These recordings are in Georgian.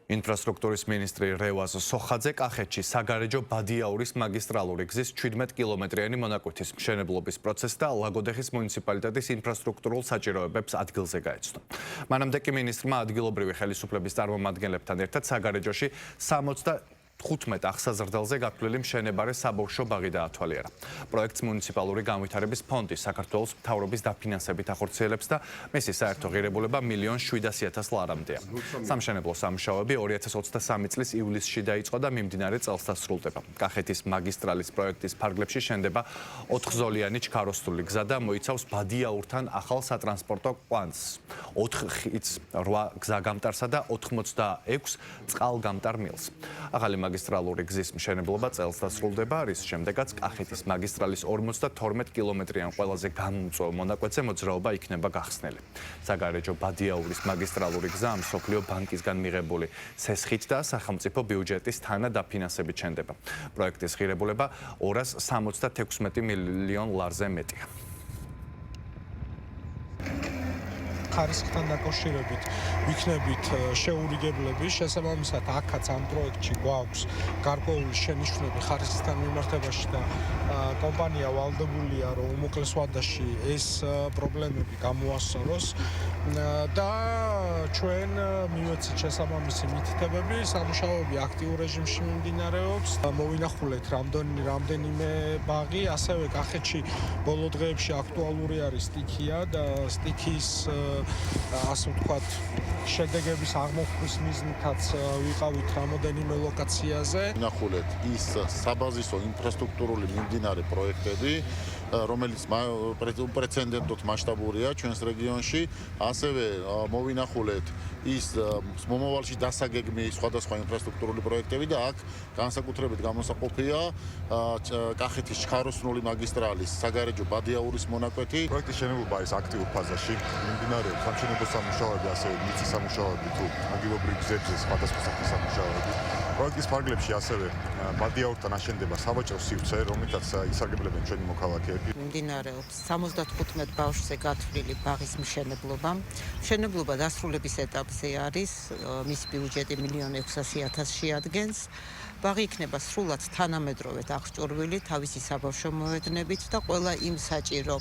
ინფრასტრუქტურის მინისტრი რევაზ სოხაძე კახეთში საგარეჯო ბადიაურის მაგისტრალური გზის 17 კილომეტრიანი მონაკვეთის მშენებლობის პროცესს და ლაგოდეხის მუნიციპალიტეტის ინფრასტრუქტურულ საჭიროებებს ადგილზე გაეცნო. მანამდე კი მინისტრმა ადგილობრივი ხელისუფლების წარმომადგენლებთან ერთად საგარეჯოში 75 აღსაზრდელზე გათვლილი მშენებარე საბავშვო ბაღი დაათვალიერა. პროექტს მუნიციპალური განვითარების ფონდი საქართველოს მთავრობის დაფინანსებით ახორციელებს და მისი საერთო ღირებულება 1,700,000 ლარამდეა. სამშენებლო სამუშაოები 2023 წლის ივლისში დაიწყო და მიმდინარე წელს დასრულდება. კახეთის მაგისტრალის პროექტის ფარგლებში შენდება 4-ზოლიანი ჩქაროსრული გზა და მოიცავს ბადიაურთან ახალ სატრანსპორტო კვანძს, 4 ხიდს, 8 გზაგამტარსა და 86 წყალგამტარ მილს. ახალი მაგისტრალური გზის მშენებლობა წელს დასრულდება, რის შემდეგაც კახეთის მაგისტრალის 52 კილომეტრიან ყველაზე გამომწვევ მონაკვეთზე მოძრაობა იქნება გახსნილი. საგარეჯო ბადიაურის მაგისტრალური გზა მსოფლიო ბანკისგან მიღებული სესხით და სახელმწიფო ბიუჯეტის თანადაფინანსებით შენდება. პროექტის ღირებულება 276 მილიონ ლარზე მეტია. ხარისხთან დაკავშირებით ვიქნებით შეურიგებლები, შესაბამისად აქაც ამ პროექტში გვაქვს გარკვეული შენიშვნები ხარისხთან მიმართებაში და კომპანია ვალდებულია, რომ უმოკლეს ვადაში ეს პრობლემები გამოასწოროს და ჩვენ მივეცით შესაბამისი მითითებები, სამუშაოები აქტიურ რეჟიმში მიმდინარეობს. მოვინახულეთ რამდენიმე ბაღი, ასევე კახეთში ბოლო დღეებში აქტუალური არის სტიქია და სტიქის ასე ვთქვათ, შედეგების აღმოფხვის მიზნითაც ვიყავით რამოდენიმე ლოკაციაზე. ნახულეთ ის საბაზისო ინფრასტრუქტურული მიმდინარე პროექტები, რომელიც უპრეცედენტოდ მასშტაბურია ჩვენს რეგიონში, ასევე მოვინახულეთ ის მომავალში დასაგეგმი სხვადასხვა ინფრასტრუქტურული პროექტები და აქ განსაკუთრებით გამოსაყოფია კახეთის ჩქაროსრული მაგისტრალის საგარეჯო ბადიაურის მონაკვეთი. პროექტის მშენებლობა არის აქტიურ ფაზაში. მიმდინარეობს სამშენებლო სამუშაოები, ასევე მიწის სამუშაოები თუ ადგილობრივ გზებზე სხვადასხვა სახის სამუშაოები. პროექტის ფარგლებში ასევე ბადიაურთან აშენდება სავაჭრო სივრცე, რომლითაც ისარგებლებენ ჩვენი მოქალაქეები. მიმდინარეობს 75 ბავშვზე გათვლილი ბაღის მშენებლობა. მშენებლობა დასრულების ეტაპზე არის, მისი ბიუჯეტი 1,600,000 შეადგენს. ბაღი იქნება სრულად თანამედროვედ აღჭურვილი თავისი საბავშვო მოედნებით და ყველა იმ საჭირო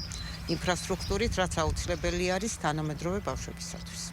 ინფრასტრუქტურით, რაც აუცილებელი არის თანამედროვე ბავშვებისათვის.